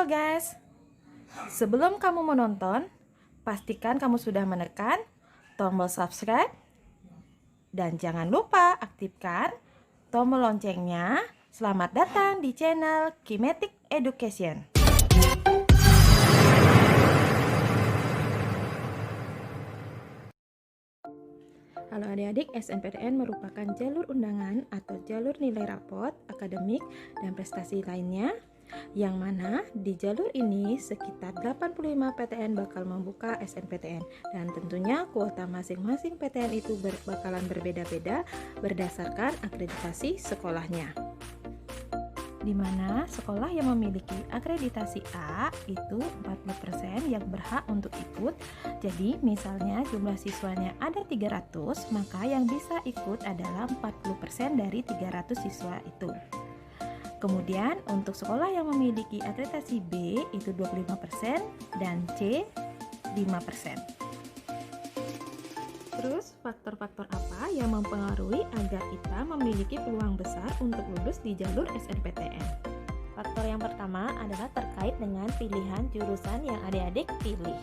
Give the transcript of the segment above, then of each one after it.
Halo guys, sebelum kamu menonton, pastikan kamu sudah menekan tombol subscribe dan jangan lupa aktifkan tombol loncengnya. Selamat datang di channel Kinetic Education. Halo adik-adik, SNPTN merupakan jalur undangan atau jalur nilai rapot, akademik, dan prestasi lainnya, yang mana di jalur ini sekitar 85 PTN bakal membuka SNPTN, dan tentunya kuota masing-masing PTN itu bakalan berbeda-beda berdasarkan akreditasi sekolahnya, di mana sekolah yang memiliki akreditasi A itu 40% yang berhak untuk ikut. Jadi misalnya jumlah siswanya ada 300, maka yang bisa ikut adalah 40% dari 300 siswa itu. Kemudian untuk sekolah yang memiliki akreditasi B itu 25% dan C 5%. Terus faktor-faktor apa yang mempengaruhi agar kita memiliki peluang besar untuk lulus di jalur SNPTN? Faktor yang pertama adalah terkait dengan pilihan jurusan yang adik-adik pilih.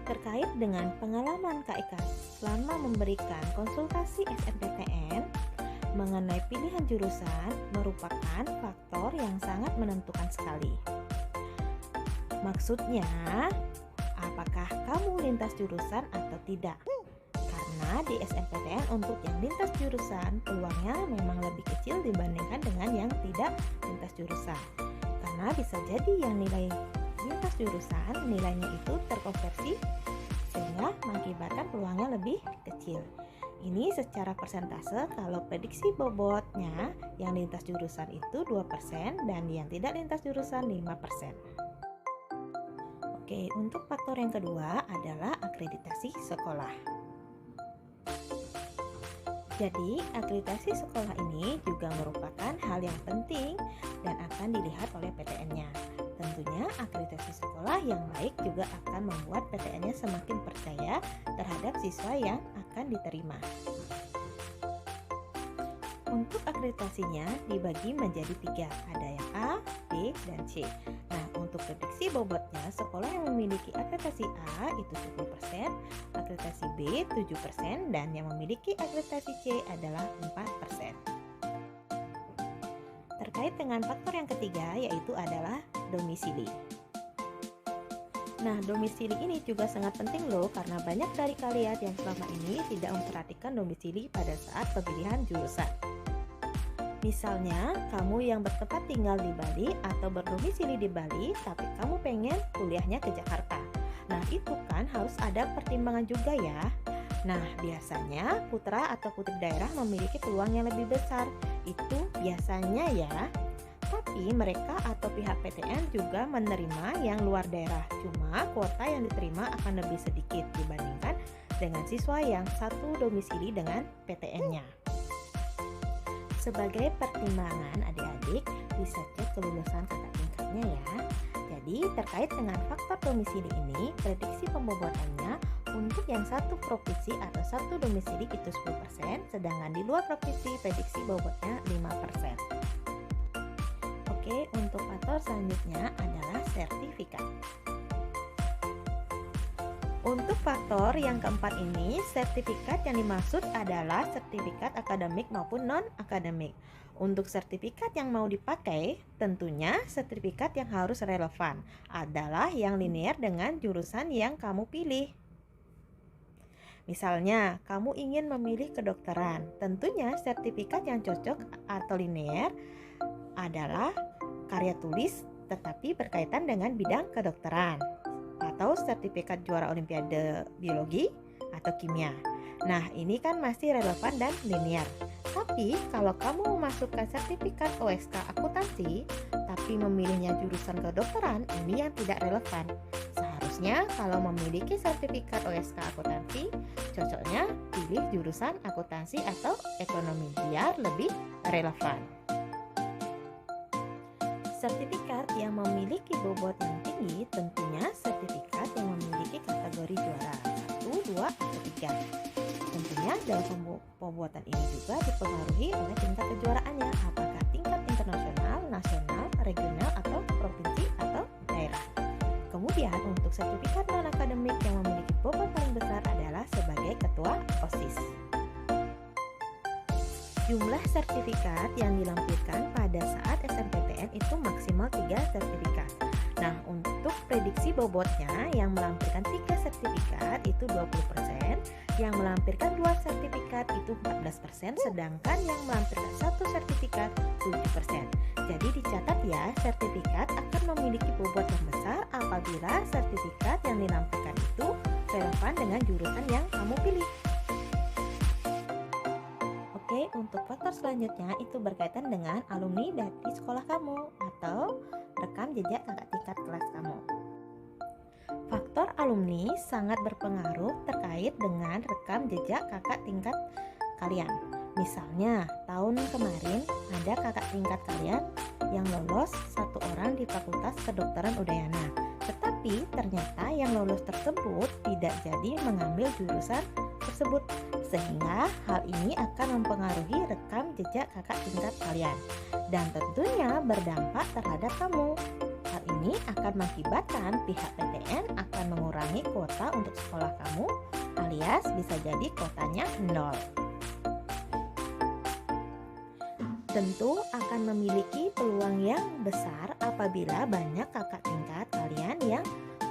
Terkait dengan pengalaman Kak Ika selama memberikan konsultasi SNPTN mengenai pilihan jurusan merupakan faktor yang sangat menentukan sekali. Maksudnya, apakah kamu lintas jurusan atau tidak? Karena di SNPTN untuk yang lintas jurusan peluangnya memang lebih kecil dibandingkan dengan yang tidak lintas jurusan. Karena bisa jadi yang nilai lintas jurusan nilainya itu terkonversi sehingga mengakibatkan peluangnya lebih kecil. Ini secara persentase, kalau prediksi bobotnya yang lintas jurusan itu 2% dan yang tidak lintas jurusan 5%. Oke, untuk faktor yang kedua adalah akreditasi sekolah. Jadi, akreditasi sekolah ini juga merupakan hal yang penting dan akan dilihat oleh PTN-nya. Tentunya akreditasi sekolah yang baik juga akan membuat PTN-nya semakin percaya terhadap siswa yang akan diterima. Untuk akreditasinya dibagi menjadi 3, ada yang A, B, dan C. Nah, untuk prediksi bobotnya, sekolah yang memiliki akreditasi A itu 10%, akreditasi B 7%, dan yang memiliki akreditasi C adalah 4%. Terkait dengan faktor yang ketiga, yaitu adalah domisili. Nah, domisili ini juga sangat penting loh, karena banyak dari kalian yang selama ini tidak memperhatikan domisili pada saat pemilihan jurusan. Misalnya, kamu yang bertempat tinggal di Bali atau berdomisili di Bali, tapi kamu pengen kuliahnya ke Jakarta. Nah, itu kan harus ada pertimbangan juga ya. Nah, biasanya putra atau putri daerah memiliki peluang yang lebih besar. Itu biasanya ya. Tapi mereka atau pihak PTN juga menerima yang luar daerah. Cuma kuota yang diterima akan lebih sedikit dibandingkan dengan siswa yang satu domisili dengan PTN-nya. Sebagai pertimbangan, adik-adik bisa cek kelulusan kakak tingkatnya ya. Jadi terkait dengan faktor domisili ini, prediksi pembobotannya untuk yang satu provinsi atau satu domisili itu 10%, sedangkan di luar provinsi prediksi bobotnya 5%. Oke, untuk faktor selanjutnya adalah sertifikat. Untuk faktor yang keempat ini, sertifikat yang dimaksud adalah sertifikat akademik maupun non-akademik. Untuk sertifikat yang mau dipakai, tentunya sertifikat yang harus relevan adalah yang linear dengan jurusan yang kamu pilih. Misalnya, kamu ingin memilih kedokteran, tentunya sertifikat yang cocok atau linear adalah karya tulis tetapi berkaitan dengan bidang kedokteran, atau sertifikat juara olimpiade biologi atau kimia. Nah, ini kan masih relevan dan linear. Tapi kalau kamu memasukkan sertifikat OSK akuntansi tapi memilihnya jurusan kedokteran, ini yang tidak relevan. Seharusnya kalau memiliki sertifikat OSK akuntansi, cocoknya pilih jurusan akuntansi atau ekonomi biar lebih relevan. Sertifikat yang memiliki bobot yang tinggi tentunya sertifikat yang memiliki kategori juara 1, 2, atau 3. Tentunya dalam pembuatan ini juga dipengaruhi oleh tingkat kejuaraannya, apakah tingkat internasional, nasional, sertifikat non-akademik yang memiliki bobot paling besar adalah sebagai ketua OSIS. Jumlah sertifikat yang dilampirkan pada saat SNPTN itu maksimal 3 sertifikat. Nah, untuk prediksi bobotnya yang melampirkan 3 sertifikat itu 20%, yang melampirkan 2 sertifikat itu 14%, sedangkan yang melampirkan 1 sertifikat 7%. Jadi dicatat ya, sertifikat akan memiliki bobot yang besar apabila sertifikat yang dilampirkan itu relevan dengan jurusan yang kamu pilih. Oke, untuk faktor selanjutnya itu berkaitan dengan alumni dari sekolah kamu atau rekam jejak kakak tingkat kelas kamu. Faktor alumni sangat berpengaruh terkait dengan rekam jejak kakak tingkat kalian. Misalnya, tahun kemarin ada kakak tingkat kalian yang lolos 1 orang di Fakultas Kedokteran Udayana. Tetapi ternyata yang lolos tersebut tidak jadi mengambil jurusan tersebut, sehingga hal ini akan mempengaruhi rekam jejak kakak tingkat kalian dan tentunya berdampak terhadap kamu. Hal ini akan mengakibatkan pihak PTN akan mengurangi kuota untuk sekolah kamu, alias bisa jadi kuotanya 0. Tentu akan memiliki peluang yang besar apabila banyak kakak tingkat kalian yang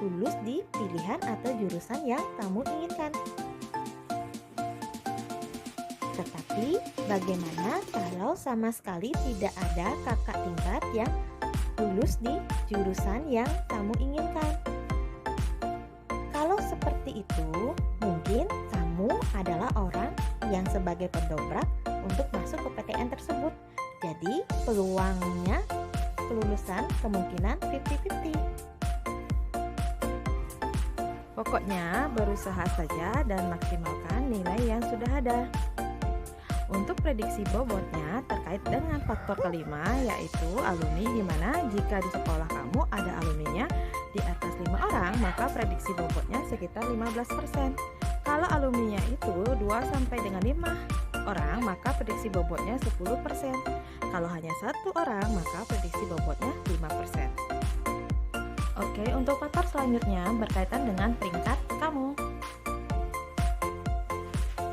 lulus di pilihan atau jurusan yang kamu inginkan. Tetapi bagaimana kalau sama sekali tidak ada kakak tingkat yang lulus di jurusan yang kamu inginkan? Kalau seperti itu, mungkin kamu adalah orang yang sebagai pendobrak untuk masuk ke PTN tersebut. Jadi peluangnya kelulusan kemungkinan 50-50. Pokoknya berusaha saja dan maksimalkan nilai yang sudah ada. Untuk prediksi bobotnya terkait dengan faktor kelima yaitu alumni, dimana jika di sekolah kamu ada alumninya di atas 5 orang maka prediksi bobotnya sekitar 15%. Kalau alumninya itu 2 sampai dengan 5 orang maka prediksi bobotnya 10%. Kalau hanya 1 orang maka prediksi bobotnya 5%. Oke, untuk faktor selanjutnya berkaitan dengan peringkat kamu.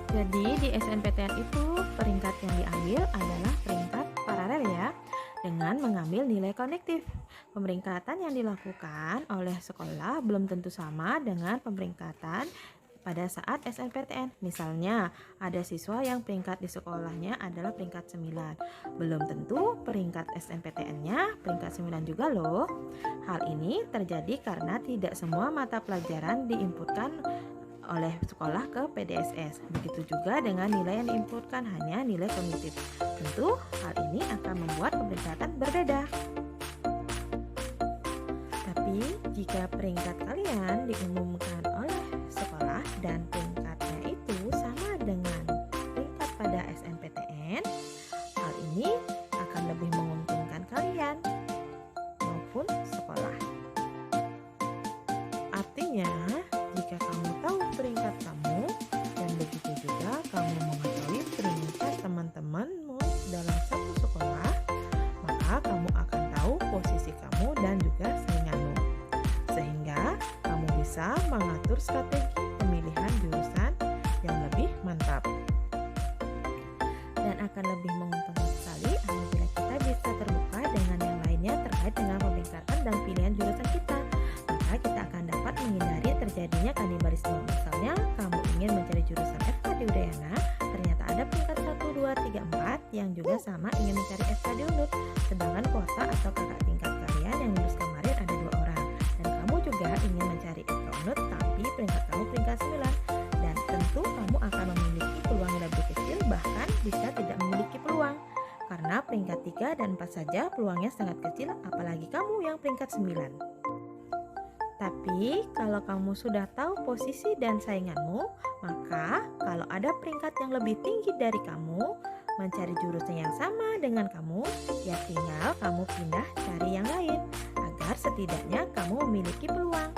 Jadi di SNPTN itu peringkat yang diambil adalah peringkat paralel ya, dengan mengambil nilai konektif. Pemeringkatan yang dilakukan oleh sekolah belum tentu sama dengan pemeringkatan pada saat SNPTN. Misalnya ada siswa yang peringkat di sekolahnya adalah peringkat 9, belum tentu peringkat SNPTN-nya peringkat 9 juga loh. Hal ini terjadi karena tidak semua mata pelajaran diinputkan oleh sekolah ke PDSS. Begitu juga dengan nilai yang diinputkan hanya nilai kognitif. Tentu hal ini akan membuat pemeringkatan berbeda. Tapi jika peringkat kalian diumumkan oleh sekolah dan peringkatnya itu sama dengan peringkat pada SNPTN, hal ini akan lebih menguntungkan kalian maupun sekolah. Artinya, jika kamu tahu peringkat kamu dan begitu juga kamu mengetahui peringkat teman-temanmu dalam satu sekolah, maka kamu akan tahu posisi kamu dan juga sainganmu, sehingga kamu bisa mengatur strategi pemilihan jurusan yang lebih mantap. Dan akan lebih menguntungkan sekali apabila kita bisa terbuka dengan yang lainnya terkait dengan pemeringkatan dan pilihan jurusan kita. Maka kita akan dapat menghindari terjadinya kanibalisme. Misalnya kamu ingin mencari jurusan FK di Udayana, ternyata ada peringkat 1, 2, 3, 4 yang juga sama ingin mencari FK di UNUD, sedangkan kuota atau kakak tingkat kalian yang lulus kemarin ada 2 orang, dan kamu juga ingin mencari FK UNUD tapi peringkat kamu peringkat 9, dan tentu kamu akan memiliki peluang yang lebih kecil, bahkan bisa tidak memiliki peluang karena peringkat 3 dan 4 saja peluangnya sangat kecil, apalagi kamu yang peringkat 9. Tapi kalau kamu sudah tahu posisi dan sainganmu, maka kalau ada peringkat yang lebih tinggi dari kamu mencari jurusan yang sama dengan kamu, ya tinggal kamu pindah cari yang lain agar setidaknya kamu memiliki peluang.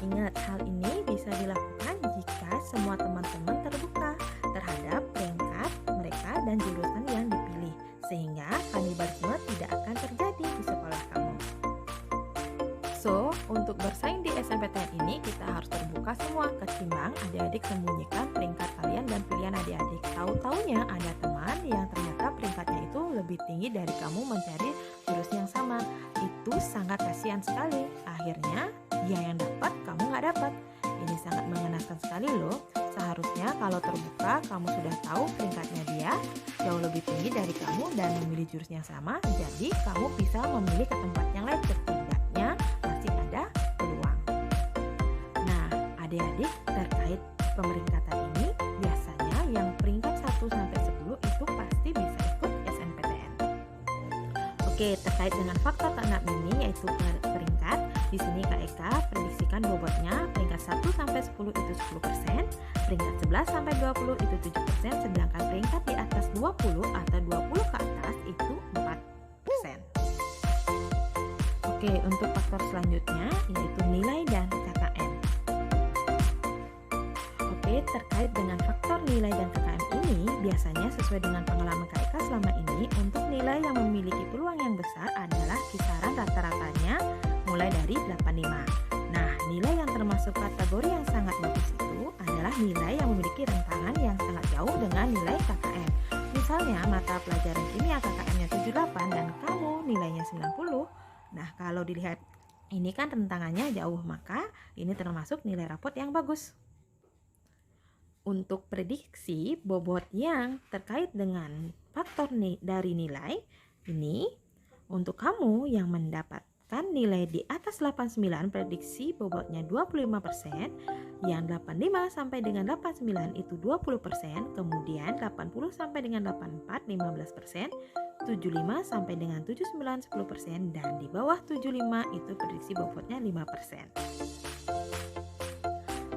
Ingat, hal ini bisa dilakukan jika semua teman-teman terbuka terhadap peringkat mereka dan jurusan yang dipilih, sehingga kanibalisme tidak akan terjadi di sekolah kamu. So, untuk bersaing di SNMPTN ini kita harus terbuka semua, ketimbang adik-adik sembunyikan peringkat kalian dan pilihan adik-adik. Tahu-taunya ada teman yang ternyata peringkatnya itu lebih tinggi dari kamu mencari jurus yang sama. Itu sangat kasihan sekali. Akhirnya dia yang dapat, kamu nggak dapat. Ini sangat mengenaskan sekali loh. Seharusnya kalau terbuka, kamu sudah tahu peringkatnya dia jauh lebih tinggi dari kamu dan memilih jurus yang sama. Jadi kamu bisa memilih ke tempat yang lain, setidaknya masih ada peluang. Nah, adik-adik, terkait pemeringkatan ini, biasanya yang peringkat 1-10 itu pasti bisa ikut SNPTN. Oke, terkait dengan faktor tak ini yaitu peringkat, di sini Kak Eka prediksikan bobotnya peringkat 1-10 itu 10%, peringkat 11-20 itu 7%, sedangkan peringkat di atas 20 atau 20 ke atas itu 4%. Oke, untuk faktor selanjutnya yaitu nilai dan KKM. Oke, terkait dengan faktor nilai dan KKM ini, biasanya sesuai dengan pengalaman Kak Eka selama ini, untuk nilai yang memiliki peluang yang besar adalah kisaran rata-ratanya mulai dari 85. Nah, nilai yang termasuk kategori yang sangat bagus itu adalah nilai yang memiliki rentangan yang sangat jauh dengan nilai KKM. Misalnya, mata pelajaran kimia KKM-nya 78 dan kamu nilainya 90. Nah, kalau dilihat ini kan rentangannya jauh, maka ini termasuk nilai rapot yang bagus. Untuk prediksi bobot yang terkait dengan faktor dari nilai ini, untuk kamu yang mendapatkan nilai di atas 89, prediksi bobotnya 25%, yang 85 sampai dengan 89 itu 20%, kemudian 80 sampai dengan 84 15%, 75 sampai dengan 79 10%, dan di bawah 75 itu prediksi bobotnya 5%.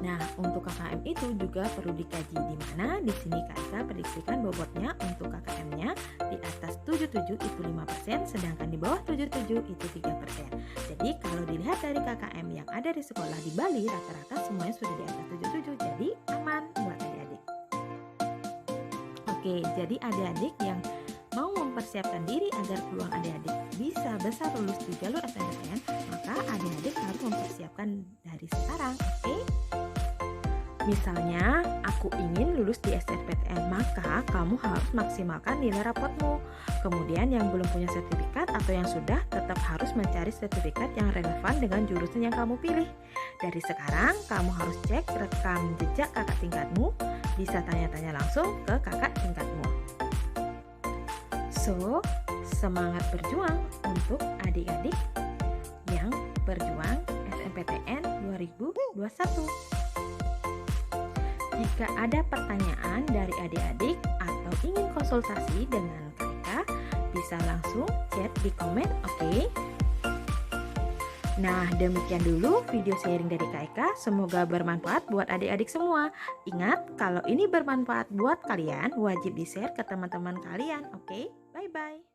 Nah, untuk KKM itu juga perlu dikaji, di mana di sini Kak Eka prediksikan bobotnya untuk KKM-nya di atas 77 itu 5%, sedangkan di bawah 77 itu 3%. Jadi kalau dilihat dari KKM yang ada di sekolah di Bali, rata-rata semuanya sudah di atas 77, jadi aman buat adik-adik. Oke, jadi adik-adik yang mau mempersiapkan diri agar peluang adik-adik bisa besar lulus di jalur SNMPTN, maka adik-adik harus mempersiapkan dari sekarang, oke? Misalnya, aku ingin lulus di SNMPTN, maka kamu harus maksimalkan nilai rapotmu. Kemudian yang belum punya sertifikat atau yang sudah, tetap harus mencari sertifikat yang relevan dengan jurusan yang kamu pilih. Dari sekarang, kamu harus cek rekam jejak kakak tingkatmu, bisa tanya-tanya langsung ke kakak tingkatmu. So, semangat berjuang untuk adik-adik yang berjuang SNMPTN 2021. Jika ada pertanyaan dari adik-adik atau ingin konsultasi dengan Kak Eka, bisa langsung chat di komen, oke? Nah, demikian dulu video sharing dari Kak Eka. Semoga bermanfaat buat adik-adik semua. Ingat, kalau ini bermanfaat buat kalian, wajib di-share ke teman-teman kalian, oke? Bye-bye.